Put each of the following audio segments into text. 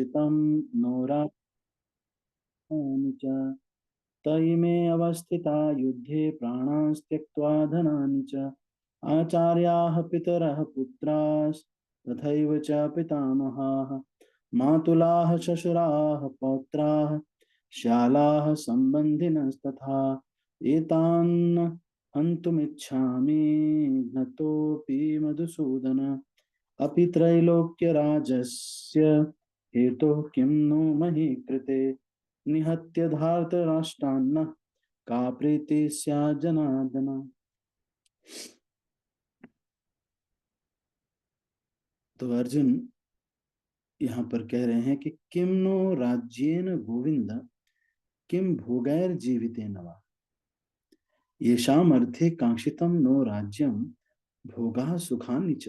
कांक्षितं no राज्यानि च तयिमे अवस्थिता युद्धे प्राणान् त्यक्त्वा धनानि च आचार्याः पितरः पुत्रास्तथैव च पितामहाः मातुलाः श्वशुराः पौत्राः श्यालाः सम्बन्धिनस्तथा एतान् हन्तुमिच्छामि घ्नतोऽपि मधुसूदन अपि त्रैलोक्यराजस्य हेतोः किं नो मही कृते निहत्य धार्तराष्ट्रान्नः का प्रीति स्यात् जनार्दन। तो अर्जुन यहाँ पर कह रहे हैं कि किम नो राज्येन गोविंद किम भोगैर जीवितेन वा येषाम् अर्थे कांक्षितम नो राज्यम भोगा सुखानि च।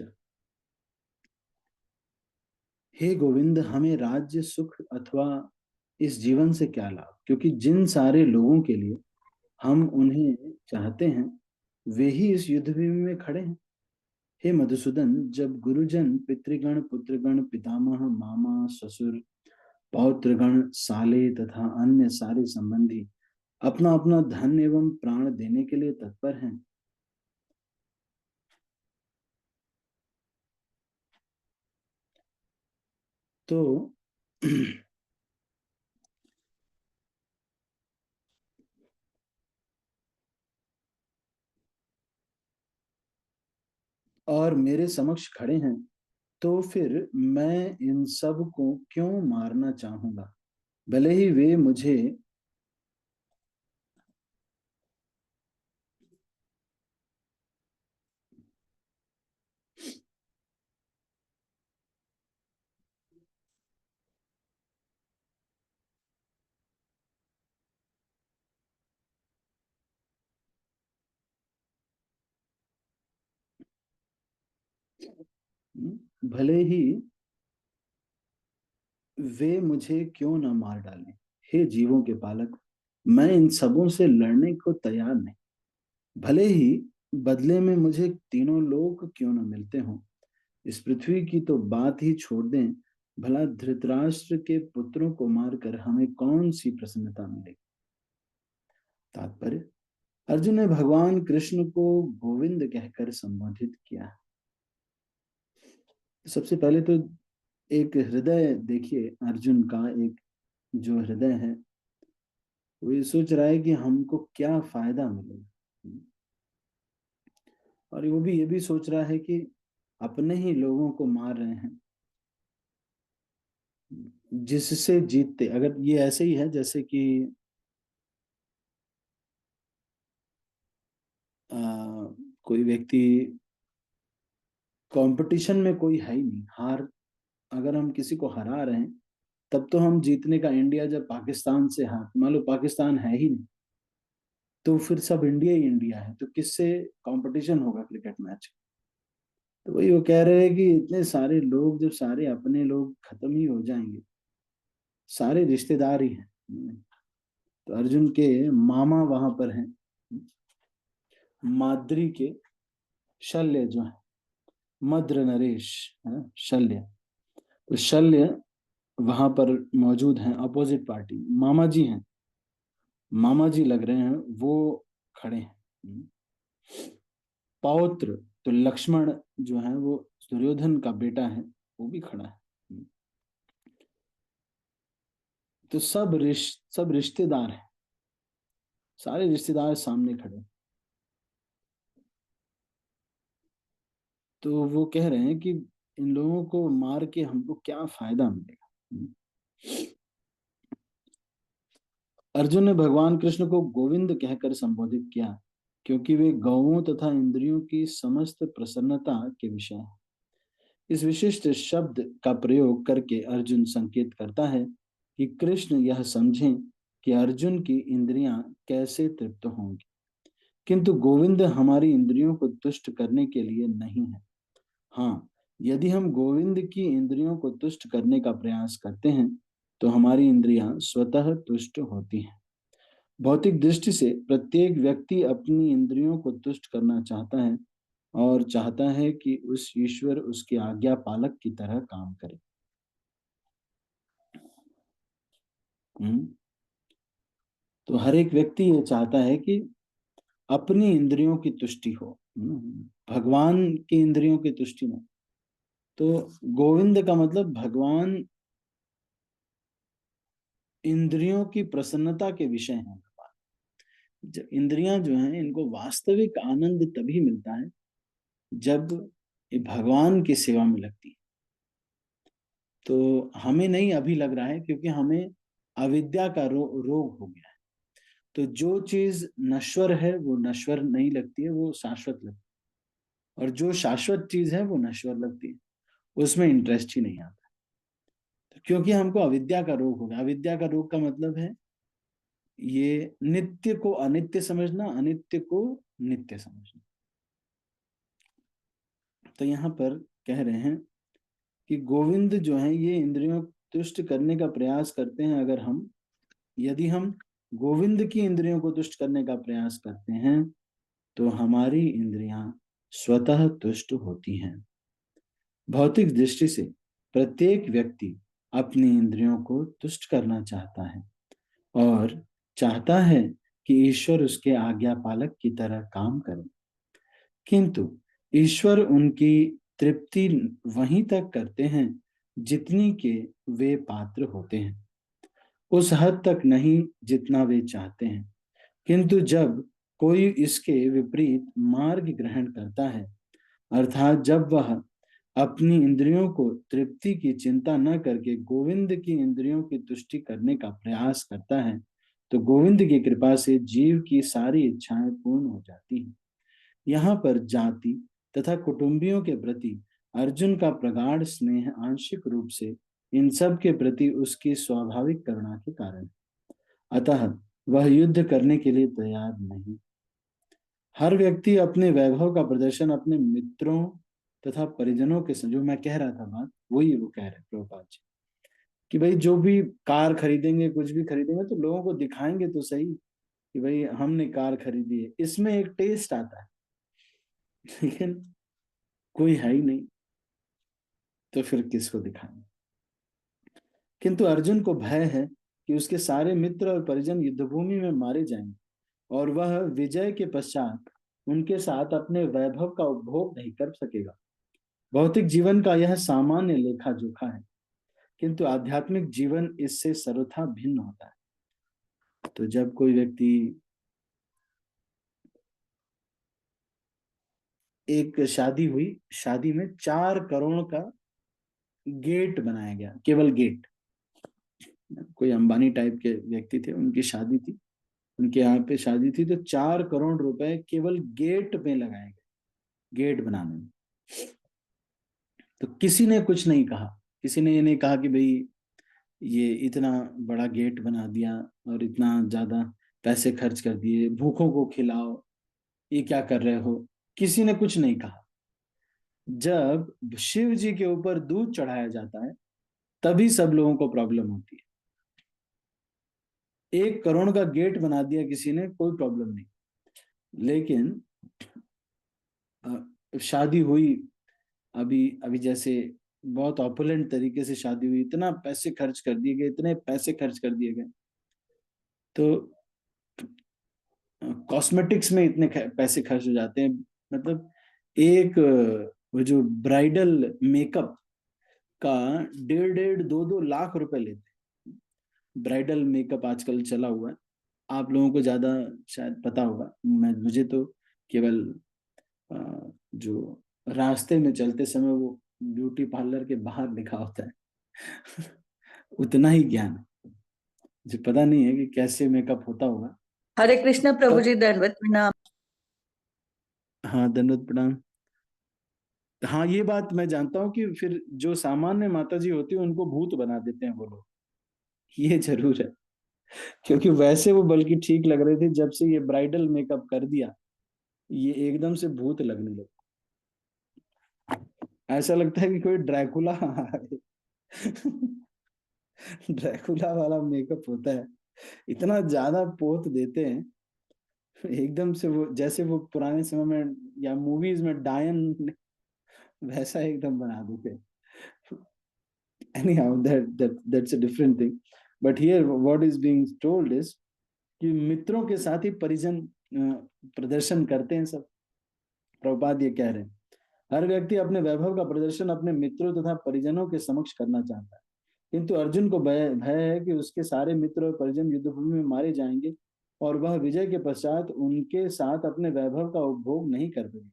हे गोविंद, हमें राज्य सुख अथवा इस जीवन से क्या लाभ, क्योंकि जिन सारे लोगों के लिए हम उन्हें चाहते हैं वे ही इस युद्ध भूमि में खड़े हैं। हे मधुसूदन, जब गुरुजन पितृगण पुत्रगण पितामह मामा ससुर पौत्रगण साले तथा अन्य सारे संबंधी अपना अपना धन एवं प्राण देने के लिए तत्पर हैं, तो और मेरे समक्ष खड़े हैं, तो फिर मैं इन सब को क्यों मारना चाहूंगा, भले ही वे मुझे भले ही वे मुझे क्यों न मार डालें। हे जीवों के पालक, मैं इन सबों से लड़ने को तैयार नहीं, भले ही बदले में मुझे तीनों लोक क्यों न मिलते हों। इस पृथ्वी की तो बात ही छोड़ दें, भला धृतराष्ट्र के पुत्रों को मारकर हमें कौन सी प्रसन्नता मिलेगी। तात्पर्य, अर्जुन ने भगवान कृष्ण को गोविंद कहकर संबोधित किया। सबसे पहले तो एक हृदय देखिए, अर्जुन का एक जो हृदय है वो ये सोच रहा है कि हमको क्या फायदा मिलेगा, और वो भी ये भी सोच रहा है कि अपने ही लोगों को मार रहे हैं जिससे जीतते, अगर ये ऐसे ही है जैसे कि आ, कोई व्यक्ति कंपटीशन में कोई है ही नहीं, हार, अगर हम किसी को हरा रहे हैं तब तो हम जीतने का, इंडिया जब पाकिस्तान से हार, मान लो पाकिस्तान है ही नहीं तो फिर सब इंडिया ही इंडिया है, तो किससे कंपटीशन होगा क्रिकेट मैच। तो वही वो कह रहे हैं कि इतने सारे लोग, जब सारे अपने लोग खत्म ही हो जाएंगे, सारे रिश्तेदार ही हैं। तो अर्जुन के मामा वहां पर हैं, माद्री के शल्य जो है, मद्र नरेश है ना, शल्य। तो शल्य वहां पर मौजूद हैं, अपोजिट पार्टी मामा जी हैं, मामा जी लग रहे हैं वो खड़े हैं। पौत्र तो लक्ष्मण जो है वो दुर्योधन का बेटा है, वो भी खड़ा है। तो सब रिश्तेदार हैं, सारे रिश्तेदार सामने खड़े। तो वो कह रहे हैं कि इन लोगों को मार के हमको क्या फायदा मिलेगा। अर्जुन ने भगवान कृष्ण को गोविंद कहकर संबोधित किया, क्योंकि वे गौओं तथा इंद्रियों की समस्त प्रसन्नता के विषय हैं। इस विशिष्ट शब्द का प्रयोग करके अर्जुन संकेत करता है कि कृष्ण यह समझें कि अर्जुन की इंद्रियां कैसे तृप्त होंगी, किंतु गोविंद हमारी इंद्रियों को तुष्ट करने के लिए नहीं है। हाँ, यदि हम गोविंद की इंद्रियों को तुष्ट करने का प्रयास करते हैं तो हमारी इंद्रियां स्वतः तुष्ट होती हैं। भौतिक दृष्टि से प्रत्येक व्यक्ति अपनी इंद्रियों को तुष्ट करना चाहता है और चाहता है कि उस ईश्वर उसके आज्ञा पालक की तरह काम करे। हम्म, तो हर एक व्यक्ति ये चाहता है कि अपनी इंद्रियों की तुष्टि हो, भगवान की इंद्रियों की तुष्टि ना। तो गोविंद का मतलब भगवान इंद्रियों की प्रसन्नता के विषय हैं। जब इंद्रियां जो हैं, इनको वास्तविक आनंद तभी मिलता है जब ये भगवान की सेवा में लगती है। तो हमें नहीं अभी लग रहा है, क्योंकि हमें अविद्या का रोग हो गया है। तो जो चीज नश्वर है वो नश्वर नहीं लगती है, वो शाश्वत लगती है। और जो शाश्वत चीज है वो नश्वर लगती है, उसमें इंटरेस्ट ही नहीं आता। तो क्योंकि हमको अविद्या का रोग हो गया। अविद्या का रोग का मतलब है ये नित्य को अनित्य समझना, अनित्य को नित्य समझना। तो यहाँ पर कह रहे हैं कि गोविंद जो है ये इंद्रियों को तुष्ट करने का प्रयास करते हैं। अगर हम, यदि हम गोविंद की इंद्रियों को तुष्ट करने का प्रयास करते हैं तो हमारी इंद्रियां स्वतः तुष्ट होती हैं। भौतिक दृष्टि से प्रत्येक व्यक्ति अपनी इंद्रियों को तुष्ट करना चाहता है और चाहता है कि ईश्वर उसके आज्ञा पालक की तरह काम करे। किंतु ईश्वर उनकी तृप्ति वहीं तक करते हैं जितनी के वे पात्र होते हैं, उस हद तक नहीं जितना वे चाहते हैं। किंतु जब कोई इसके विपरीत मार्ग ग्रहण करता है, अर्थात जब वह अपनी इंद्रियों को तृप्ति की चिंता न करके गोविंद की इंद्रियों की तुष्टि करने का प्रयास करता है, तो गोविंद की कृपा से जीव की सारी इच्छाएं पूर्ण हो जाती हैं। यहाँ पर जाति तथा कुटुंबियों के प्रति अर्जुन का प्रगाढ़ स्नेह आंशिक रूप से इन सब के प्रति उसकी स्वाभाविक करुणा के कारण, अतः वह युद्ध करने के लिए तैयार नहीं। हर व्यक्ति अपने वैभव का प्रदर्शन अपने मित्रों तथा परिजनों के संग, जो मैं कह रहा था बात, वही वो कह रहे प्रभुपाद जी, कि भाई जो भी कार खरीदेंगे, कुछ भी खरीदेंगे, तो लोगों को दिखाएंगे तो सही कि भाई हमने कार खरीदी है, इसमें एक टेस्ट आता है। लेकिन कोई है ही नहीं, तो फिर किसको दिखाएंगे। किंतु अर्जुन को भय है कि उसके सारे मित्र और परिजन युद्धभूमि में मारे जाएंगे और वह विजय के पश्चात उनके साथ अपने वैभव का उपभोग नहीं कर सकेगा। भौतिक जीवन का यह सामान्य लेखा जोखा है, किंतु आध्यात्मिक जीवन इससे सर्वथा भिन्न होता है। तो जब कोई व्यक्ति, एक शादी हुई, शादी में 4 करोड़ का गेट बनाया गया, केवल गेट। कोई अंबानी टाइप के व्यक्ति थे, उनकी शादी थी, उनके यहाँ पे शादी थी, तो 4 करोड़ रुपए केवल गेट में लगाए गए, गेट बनाने में। तो किसी ने कुछ नहीं कहा, किसी ने ये नहीं कहा कि भाई ये इतना बड़ा गेट बना दिया और इतना ज्यादा पैसे खर्च कर दिए, भूखों को खिलाओ, ये क्या कर रहे हो। किसी ने कुछ नहीं कहा। जब शिव जी के ऊपर दूध चढ़ाया जाता है, तभी सब लोगों को प्रॉब्लम होती है। 1 करोड़ का गेट बना दिया किसी ने, कोई प्रॉब्लम नहीं। लेकिन शादी हुई, अभी अभी जैसे बहुत ऑपुलेंट तरीके से शादी हुई, इतना पैसे खर्च कर दिए गए, इतने पैसे खर्च कर दिए गए, तो कॉस्मेटिक्स में इतने पैसे खर्च हो जाते हैं। मतलब एक वो जो ब्राइडल मेकअप का 1.5-2 लाख रुपए लेते हैं। ब्राइडल मेकअप आजकल चला हुआ है, आप लोगों को ज्यादा शायद पता होगा। मुझे तो केवल जो रास्ते में चलते समय वो ब्यूटी पार्लर के बाहर लिखा होता है उतना ही ज्ञान है। मुझे पता नहीं है कि कैसे मेकअप होता होगा। हरे कृष्ण प्रभु पर जी, दंडवत प्रणाम। हाँ, दंडवत प्रणाम। हाँ, ये बात मैं जानता हूँ कि फिर जो सामान्य माता जी होती है उनको भूत बना देते हैं वो लोग, ये जरूर है। क्योंकि वैसे वो बल्कि ठीक लग रहे थे, जब से ये ब्राइडल मेकअप कर दिया, ये एकदम से भूत लगने लगे। ऐसा लगता है कि कोई ड्रैकुला ड्रैकुला वाला मेकअप होता है, इतना ज्यादा पोत देते हैं एकदम से, वो जैसे वो पुराने समय में या मूवीज में डायन, वैसा एकदम बना देते हैं। Any how, that's a different thing. But here what is being told is कि मित्रों के साथ ही परिजन प्रदर्शन करते हैं सब। प्रभुपाद ये कह रहे हैं हर व्यक्ति अपने वैभव का प्रदर्शन अपने मित्रों तथा परिजनों के समक्ष करना चाहता है, किंतु अर्जुन को भय भय है कि उसके सारे मित्र और परिजन युद्ध भूमि में मारे जाएंगे और वह विजय के पश्चात उनके साथ अपने वैभव का उपभोग नहीं कर पाएगा।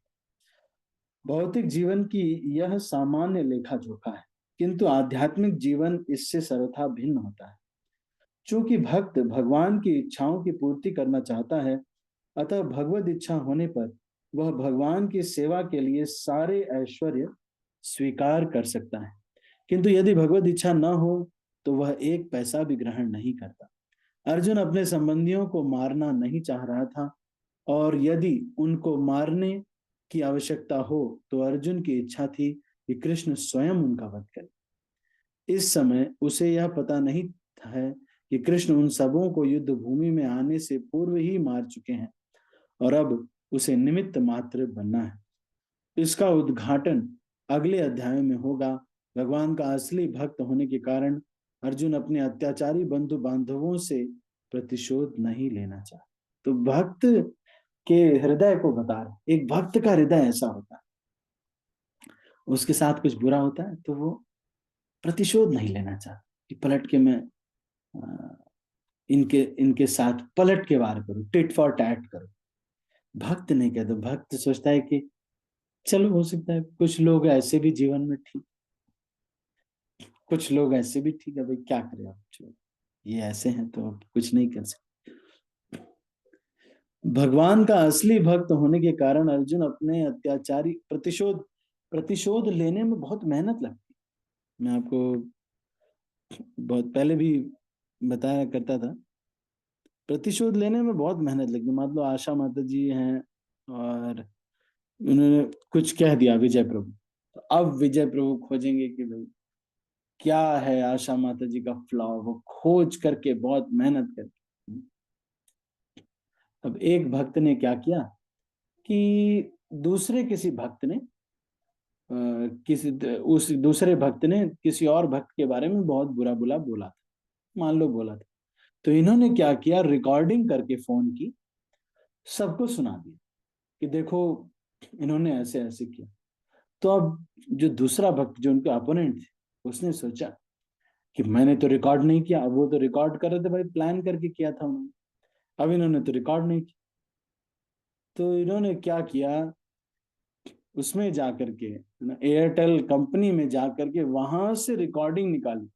भौतिक जीवन की यह सामान्य लेखा जोखा है, किंतु आध्यात्मिक जीवन इससे सर्वथा भिन्न होता है। चूंकि भक्त भगवान की इच्छाओं की पूर्ति करना चाहता है, अतः भगवत इच्छा होने पर वह भगवान की सेवा के लिए सारे ऐश्वर्य स्वीकार कर सकता है, किंतु यदि भगवत इच्छा न हो तो वह एक पैसा भी ग्रहण नहीं करता। अर्जुन अपने संबंधियों को मारना नहीं चाह रहा था, और यदि उनको मारने की आवश्यकता हो तो अर्जुन की इच्छा थी कि कृष्ण स्वयं उनका वध करे। इस समय उसे यह पता नहीं है कि कृष्ण उन सबों को युद्ध भूमि में आने से पूर्व ही मार चुके हैं और अब उसे निमित्त मात्र बनना है। इसका उद्घाटन अगले अध्याय में होगा। भगवान का असली भक्त होने के कारण अर्जुन अपने अत्याचारी बंधु बांधवों से प्रतिशोध नहीं लेना चाहता। तो भक्त के हृदय को बता रहे, एक भक्त का हृदय ऐसा होता है, उसके साथ कुछ बुरा होता है तो वो प्रतिशोध नहीं लेना चाहता कि पलट के मैं इनके इनके साथ पलट के वार करूं, टिट फॉर टैट करूं। भक्त नहीं कहते, भक्त सोचता है कि चलो हो सकता है कुछ लोग ऐसे भी जीवन में ठीक, कुछ लोग ऐसे भी ठीक है, भाई क्या करें आप, चलो ये ऐसे हैं तो अब कुछ नहीं कर सकते। भगवान का असली भक्त होने के कारण अर्जुन अपने अत्याचारी प्रतिशोध लेने में बहुत मेहनत लगती है। मैं आपको बहुत पहले भी बताया करता था, प्रतिशोध लेने में बहुत मेहनत लगती है। मान लो आशा माता जी हैं और उन्होंने कुछ कह दिया विजय प्रभु, तो अब विजय प्रभु खोजेंगे कि भाई क्या है आशा माता जी का फ्लॉ, वो खोज करके बहुत मेहनत करके। अब एक भक्त ने क्या किया कि दूसरे किसी भक्त ने किसी उस दूसरे भक्त ने किसी और भक्त के बारे में बहुत बुरा बुला बोला था, मान लो बोला था। तो इन्होंने क्या किया, रिकॉर्डिंग करके फोन की सबको सुना दिया कि देखो इन्होंने ऐसे ऐसे किया। तो अब जो दूसरा भक्त जो उनके अपोनेंट थे उसने सोचा कि मैंने तो रिकॉर्ड नहीं किया, अब वो तो रिकॉर्ड कर रहे थे, भाई प्लान करके किया था उन्होंने, अब इन्होंने तो रिकॉर्ड नहीं किया। तो इन्होंने क्या किया, उसमें जाकर के एयरटेल कंपनी में जाकर के वहां से रिकॉर्डिंग निकाली,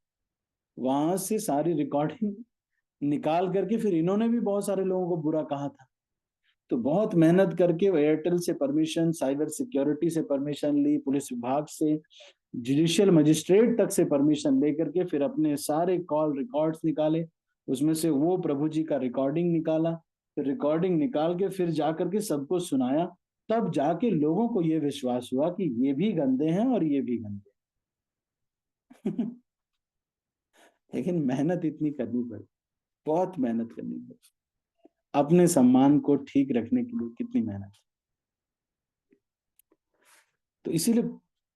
वहां से सारी रिकॉर्डिंग निकाल करके फिर इन्होंने भी बहुत सारे लोगों को बुरा कहा था। तो बहुत मेहनत करके एयरटेल से परमिशन, साइबर सिक्योरिटी से परमिशन ली, पुलिस विभाग से, जुडिशियल मजिस्ट्रेट तक से परमिशन लेकर के फिर अपने सारे कॉल रिकॉर्ड्स निकाले, उसमें से वो प्रभु जी का रिकॉर्डिंग निकाला, फिर रिकॉर्डिंग निकाल के फिर जाकर के सबको सुनाया। तब जाके लोगों को ये विश्वास हुआ कि ये भी गंदे हैं और ये भी गंदे हैं। लेकिन मेहनत इतनी करनी पड़ी, बहुत मेहनत करनी पड़ी, अपने सम्मान को ठीक रखने के लिए कितनी मेहनत। तो इसीलिए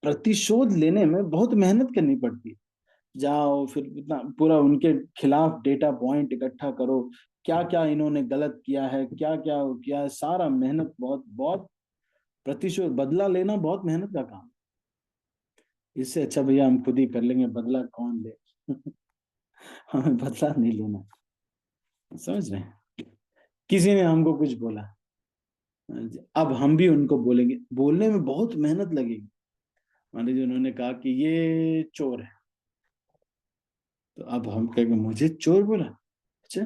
प्रतिशोध लेने में बहुत मेहनत करनी पड़ती है। जाओ फिर इतना पूरा उनके खिलाफ डेटा पॉइंट इकट्ठा करो, क्या क्या इन्होंने गलत किया है, क्या क्या किया है, सारा मेहनत, बहुत बहुत प्रतिशोध बदला लेना बहुत मेहनत का काम। इससे अच्छा भैया हम खुद ही कर लेंगे, बदला कौन ले। हमें बदला नहीं लेना, समझ रहे हैं। किसी ने हमको कुछ बोला, अब हम भी उनको बोलेंगे, बोलने में बहुत मेहनत लगेगी। मान लीजिए उन्होंने कहा कि ये चोर है, तो अब हम कहेंगे मुझे चोर बोला, अच्छा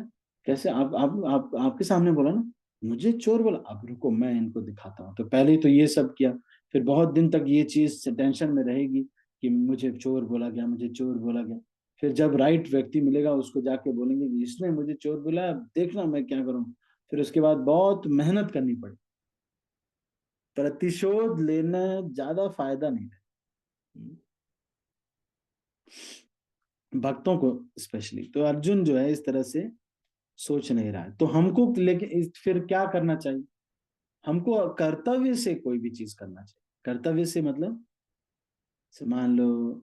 कैसे, आप आपके सामने बोला ना, मुझे चोर बोला, अब रुको मैं इनको दिखाता हूँ। तो पहले तो ये सब किया, फिर बहुत दिन तक ये चीज टेंशन में रहेगी कि मुझे चोर बोला गया, मुझे चोर बोला गया। फिर जब राइट व्यक्ति मिलेगा उसको जाके बोलेंगे कि इसने मुझे चोर बोला, अब देखना मैं क्या करूँ। फिर उसके बाद बहुत मेहनत करनी पड़ी। प्रतिशोध लेना ज्यादा फायदा नहीं है भक्तों को स्पेशली। तो अर्जुन जो है इस तरह से सोच नहीं रहा है, तो हमको लेकिन फिर क्या करना चाहिए, हमको कर्तव्य से कोई भी चीज करना चाहिए। कर्तव्य से मतलब मान लो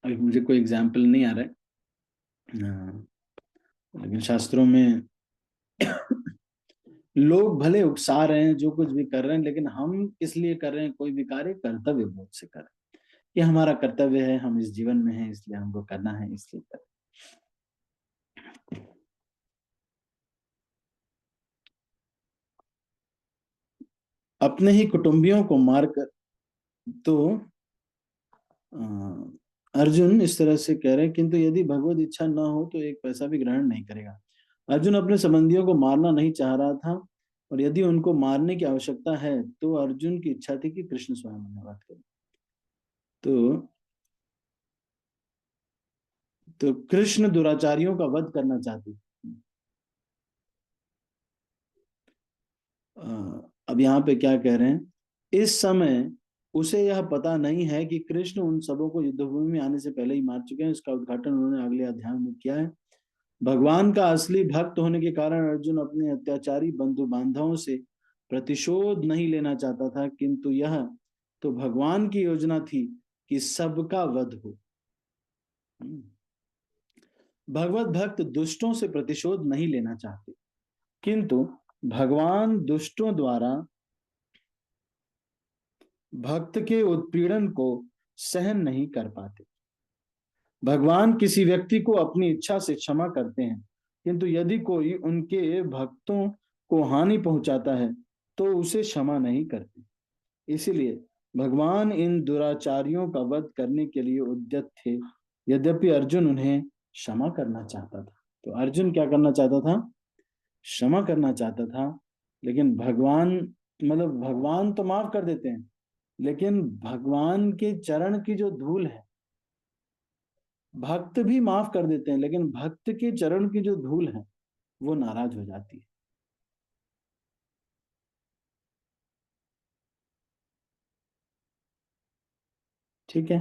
अभी मुझे कोई एग्जाम्पल नहीं आ रहा है। लेकिन शास्त्रों में लोग भले उकसा रहे हैं, जो कुछ भी कर रहे हैं, लेकिन हम किस लिए कर रहे हैं? कोई भी कार्य कर्तव्य बोध से कर रहे हैं। ये हमारा कर्तव्य है, हम इस जीवन में हैं, इसलिए हमको करना है, इसलिए कर अपने ही कुटुंबियों को मारकर। तो अर्जुन इस तरह से कह रहे हैं, किंतु यदि भगवत इच्छा न हो तो एक पैसा भी ग्रहण नहीं करेगा। अर्जुन अपने संबंधियों को मारना नहीं चाह रहा था, और यदि उनको मारने की आवश्यकता है तो अर्जुन की इच्छा थी कि कृष्ण स्वयं उन्हें वध करें। तो कृष्ण दुराचारियों का वध करना चाहते। अब यहाँ पे क्या कह रहे हैं? इस समय उसे यह पता नहीं है कि कृष्ण उन सबों को युद्धभूमि में आने से पहले ही मार चुके हैं। इसका उद्घाटन उन्होंने अगले अध्याय में किया है। भगवान का असली भक्त होने के कारण अर्जुन अपने अत्याचारी बंधु बांधवों से प्रतिशोध नहीं लेना चाहता था, किंतु यह तो भगवान की योजना थी कि सबका वध हो। भगवत भक्त दुष्टों से प्रतिशोध नहीं लेना चाहते, किंतु भगवान दुष्टों द्वारा भक्त के उत्पीड़न को सहन नहीं कर पाते। भगवान किसी व्यक्ति को अपनी इच्छा से क्षमा करते हैं, किंतु यदि कोई उनके भक्तों को हानि पहुंचाता है तो उसे क्षमा नहीं करते। इसलिए भगवान इन दुराचारियों का वध करने के लिए उद्यत थे, यद्यपि अर्जुन उन्हें क्षमा करना चाहता था। तो अर्जुन क्या करना चाहता था? क्षमा करना चाहता था। लेकिन भगवान, मतलब भगवान तो माफ कर देते हैं, लेकिन भगवान के चरण की जो धूल है, भक्त भी माफ कर देते हैं, लेकिन भक्त के चरण की जो धूल है वो नाराज हो जाती है। ठीक है,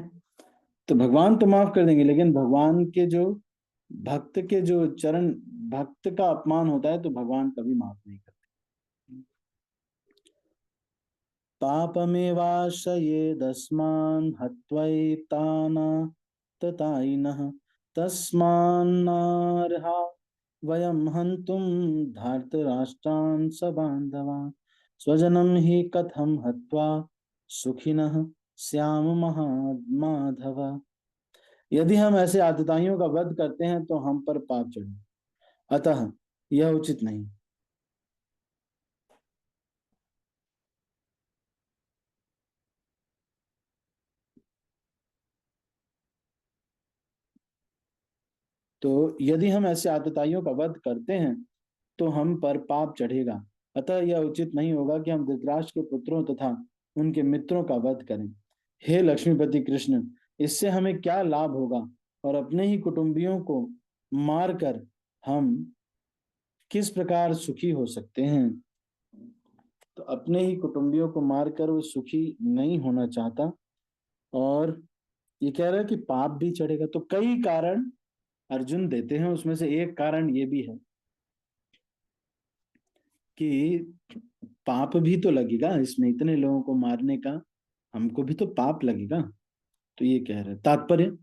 तो भगवान तो माफ कर देंगे, लेकिन भगवान के जो भक्त के जो चरण, भक्त का अपमान होता है तो भगवान कभी माफ नहीं करते। पापमेवाश्रयेदस्मान् हत्वैतान् ततायिनः तस्मान्नार्हा वयं हन्तुं धार्तराष्ट्रान् सबान्धवान् स्वजनं हि कथं हत्वा सुखिनः श्याम महामाधव। यदि हम ऐसे आतताइयों का वध करते हैं तो हम पर पाप चढ़े, अतः यह उचित नहीं। तो यदि हम ऐसे आतताइयों का वध करते हैं तो हम पर पाप चढ़ेगा, अतः यह उचित नहीं होगा कि हम धृतराष्ट्र के पुत्रों तथा उनके मित्रों का वध करें। हे लक्ष्मीपति कृष्ण, इससे हमें क्या लाभ होगा, और अपने ही कुटुंबियों को मारकर हम किस प्रकार सुखी हो सकते हैं? तो अपने ही कुटुंबियों को मारकर वो सुखी नहीं होना चाहता, और ये कह रहा है कि पाप भी चढ़ेगा। तो कई कारण अर्जुन देते हैं, उसमें से एक कारण ये भी है कि पाप भी तो लगेगा इसमें, इतने लोगों को मारने का हमको भी तो पाप लगेगा। तो ये कह रहे तात्पर्य,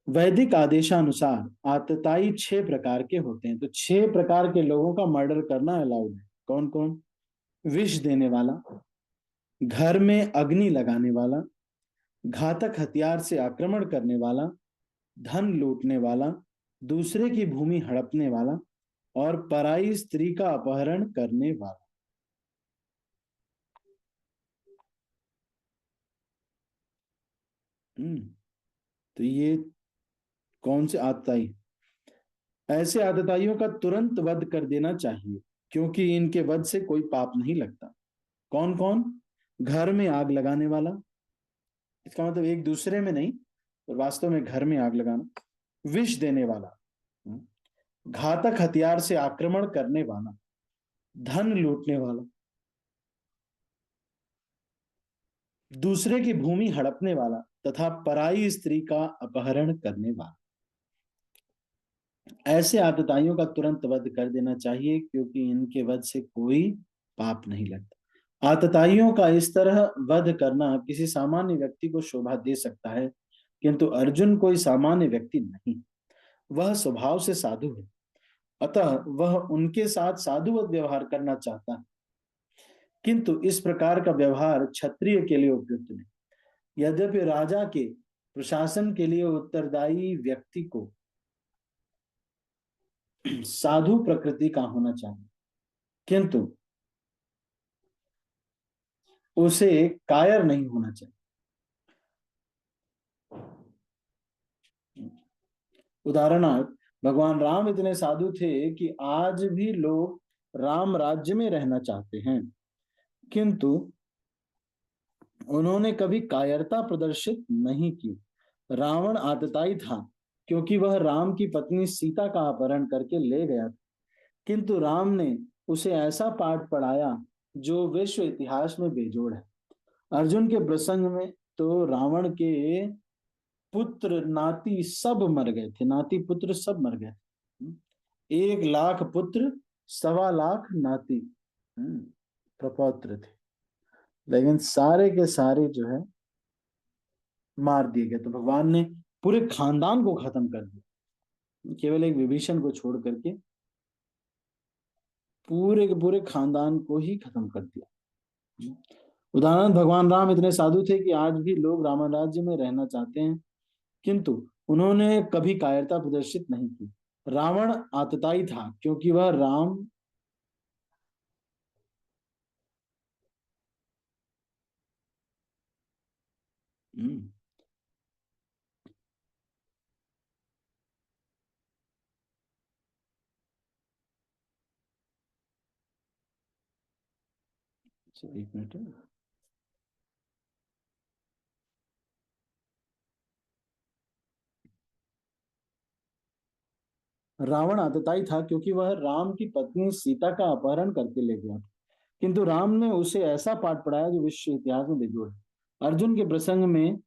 वैदिक आदेशानुसार आतताई 6 प्रकार के होते हैं। तो 6 प्रकार के लोगों का मर्डर करना अलाउड है। कौन कौन? विष देने वाला, घर में अग्नि लगाने वाला, घातक हथियार से आक्रमण करने वाला, धन लूटने वाला, दूसरे की भूमि हड़पने वाला, और पराई स्त्री का अपहरण करने वाला। तो ये कौन से आतताई? ऐसे आतताइयों का तुरंत वध कर देना चाहिए, क्योंकि इनके वध से कोई पाप नहीं लगता। कौन कौन? घर में आग लगाने वाला, इसका मतलब एक दूसरे में नहीं, तो वास्तव में घर में आग लगाना। विष देने वाला, घातक हथियार से आक्रमण करने वाला, धन लूटने वाला, दूसरे की भूमि हड़पने वाला, तथा पराई स्त्री का अपहरण करने वाला। ऐसे आतताइयों का तुरंत वध कर देना चाहिए, क्योंकि इनके वध से कोई पाप नहीं लगता। आतताइयों का इस तरह वध करना किसी सामान्य व्यक्ति को शोभा दे सकता है, किंतु अर्जुन कोई सामान्य व्यक्ति नहीं, वह स्वभाव से साधु है, अतः वह उनके साथ साधुवत व्यवहार करना चाहता है। किंतु इस प्रकार का व्यवहार क्षत्रिय के लिए उपयुक्त नहीं। यद्यपि राजा के प्रशासन के लिए उत्तरदायी व्यक्ति को साधु प्रकृति का होना चाहिए, किंतु उसे कायर नहीं होना चाहिए। उदाहरणार्थ, भगवान राम इतने साधु थे कि आज भी लोग राम राज्य में रहना चाहते हैं, किंतु उन्होंने कभी कायरता प्रदर्शित नहीं की। रावण आतताई था क्योंकि वह राम की पत्नी सीता का अपहरण करके ले गया था, किंतु राम ने उसे ऐसा पाठ पढ़ाया जो विश्व इतिहास में बेजोड़ है। अर्जुन के प्रसंग में तो रावण के पुत्र नाती सब मर गए थे, नाती पुत्र सब मर गए थे। 1 लाख पुत्र, 1.25 लाख नाती प्रपौत्र थे, लेकिन सारे के सारे जो है मार दिए गए। तो भगवान ने पूरे खानदान को खत्म कर दिया, केवल एक विभीषण को छोड़ करके पूरे के पूरे खानदान को ही खत्म कर दिया। उदाहरण, भगवान राम इतने साधु थे कि आज भी लोग राम राज्य में रहना चाहते हैं, किंतु उन्होंने कभी कायरता प्रदर्शित नहीं की। रावण आतताई था क्योंकि वह राम हम्म, एक मिनट। रावण आतताई था क्योंकि वह राम की पत्नी सीता का अपहरण करके ले गया, किंतु राम ने उसे ऐसा पाठ पढ़ाया जो विश्व इतिहास में बेजोड़ है। अर्जुन के प्रसंग में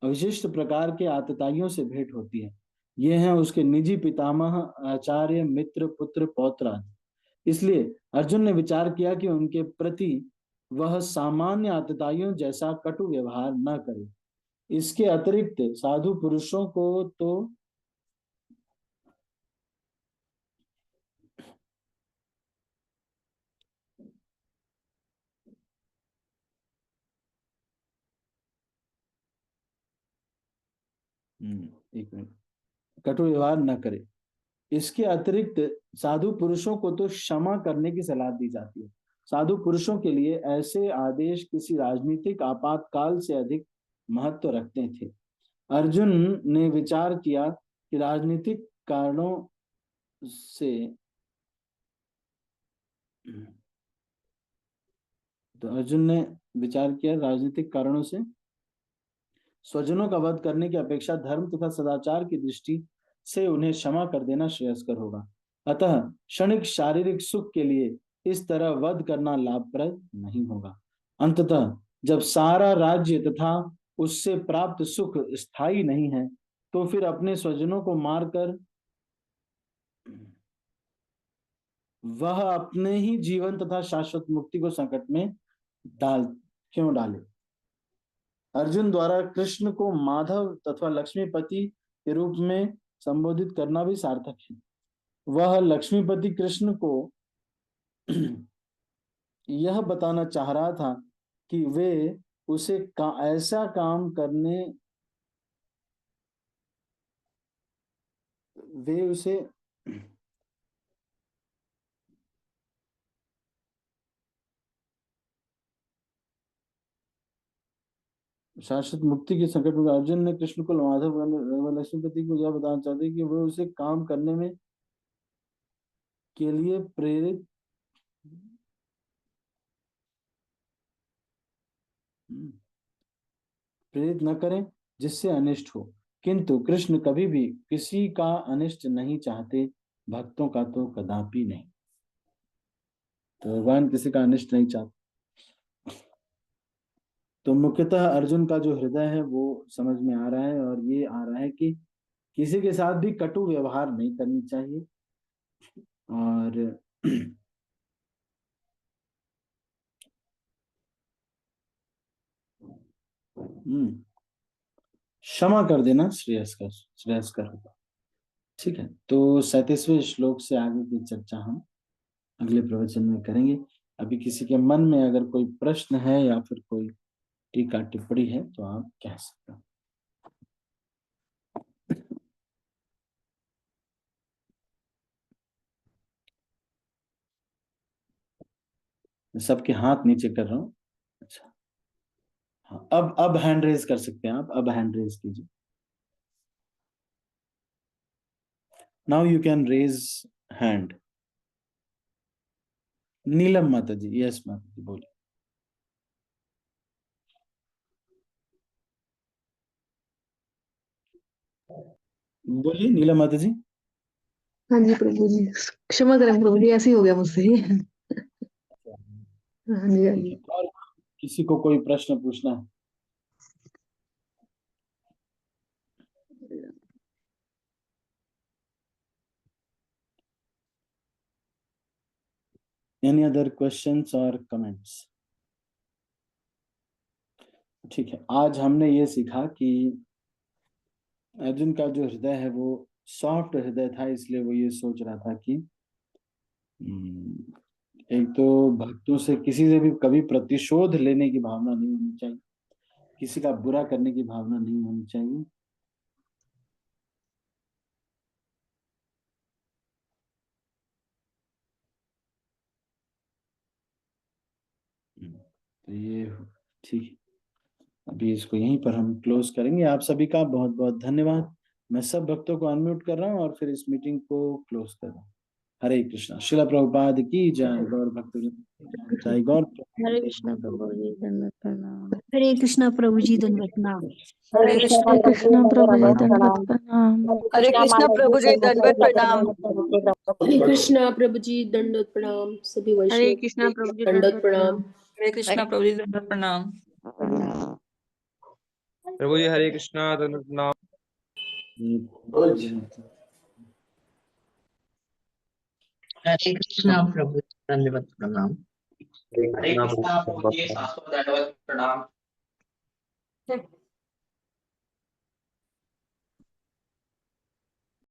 विशिष्ट प्रकार के आतताइयों से भेंट होती है। ये हैं उसके निजी पितामह, आचार्य, मित्र, पुत्र, पौत्र आदि। इसलिए अर्जुन ने विचार किया कि उनके प्रति वह सामान्य आतताइयों जैसा कटु व्यवहार न करे। इसके अतिरिक्त साधु पुरुषों को तो एक मिनट, कटु व्यवहार न करे। इसके अतिरिक्त साधु पुरुषों को तो क्षमा करने की सलाह दी जाती है। साधु पुरुषों के लिए ऐसे आदेश किसी राजनीतिक आपातकाल से अधिक महत्व रखते थे। अर्जुन ने विचार किया कि राजनीतिक कारणों से तो अर्जुन ने विचार किया राजनीतिक कारणों से स्वजनों का वध करने की अपेक्षा धर्म तथा सदाचार की दृष्टि से उन्हें क्षमा कर देना श्रेयस्कर होगा। अतः क्षणिक शारीरिक सुख के लिए इस तरह वध करना लाभप्रद नहीं होगा। अंततः जब सारा राज्य तथा उससे प्राप्त सुख स्थायी नहीं है, तो फिर अपने स्वजनों को मारकर वह अपने ही जीवन तथा शाश्वत मुक्ति को संकट में डाल क्यों डाले। अर्जुन द्वारा कृष्ण को माधव तथा लक्ष्मीपति के रूप में संबोधित करना भी सार्थक है। वह लक्ष्मीपति कृष्ण को यह बताना चाह रहा था कि उसे ऐसा काम करने वे उसे शाश्वत मुक्ति के संकट में अर्जुन ने कृष्ण को माधव लक्ष्मीपति को यह बताना चाहते कि वे उसे काम करने में के लिए प्रेरित न करें जिससे अनिष्ट हो। किंतु कृष्ण कभी भी किसी का अनिष्ट नहीं चाहते, भक्तों का तो कदापि नहीं। तो भगवान किसी का अनिष्ट नहीं चाहते। तो मुख्यतः अर्जुन का जो हृदय है वो समझ में आ रहा है, और ये आ रहा है कि किसी के साथ भी कटु व्यवहार नहीं करनी चाहिए। और क्षमा कर देना श्रेयस्कर होगा। ठीक है, तो 37वें श्लोक से आगे की चर्चा हम अगले प्रवचन में करेंगे। अभी किसी के मन में अगर कोई प्रश्न है या फिर कोई टीका टिप्पणी है तो आप कह सकते हैं। सबके हाथ नीचे कर रहा हूँ। अच्छा, हाँ, अब हैंड रेज कर सकते हैं आप, अब हैंड रेज कीजिए। Now you can raise hand. Neelam माता जी, यस माता जी बोलिए। बोलिए नीलम माता जी। हाँ जी प्रभु जी, क्षमा करें प्रभु जी, ऐसे ही हो गया मुझसे। हाँ जी हाँ ठीक जी। है, और किसी को कोई प्रश्न पूछना है? एनी अदर क्वेश्चंस और कमेंट्स? ठीक है, आज हमने ये सीखा कि अर्जुन का जो हृदय है वो सॉफ्ट हृदय था, इसलिए वो ये सोच रहा था कि एक तो भक्तों से किसी से भी कभी प्रतिशोध लेने की भावना नहीं होनी चाहिए, किसी का बुरा करने की भावना नहीं होनी चाहिए। तो ये ठीक है, अभी इसको यहीं पर हम क्लोज करेंगे। आप सभी का बहुत बहुत धन्यवाद। मैं सब भक्तों को अनम्यूट कर रहा हूँ और फिर इस मीटिंग को क्लोज कर रहा हूँ। हरे कृष्णा। शिला प्रभुपाद की जय। गौर भक्त जय गौर। हरे कृष्णा प्रभु जी, दंडवत प्रणाम। हरे कृष्णा प्रभु जी, दंडवत प्रणाम। हरे हरे कृष्णा प्रभु जी, दंडवत प्रणाम। हरे कृष्णा प्रभु जी, दंडवत प्रणाम। हरे कृष्णा प्रभु जी दंडवत प्रणाम। सभी हरे वैष्णव कृष्णा प्रभु जी, दंडवत प्रणाम। हरे कृष्णा प्रभु जी, दंडवत प्रणाम। प्रभु जी हरे कृष्णा दंडवत प्रणाम। हरे कृष्णा प्रभु दंडवत प्रणाम। हरे कृष्णा प्रभु जी, शाश्वत दंडवत प्रणाम।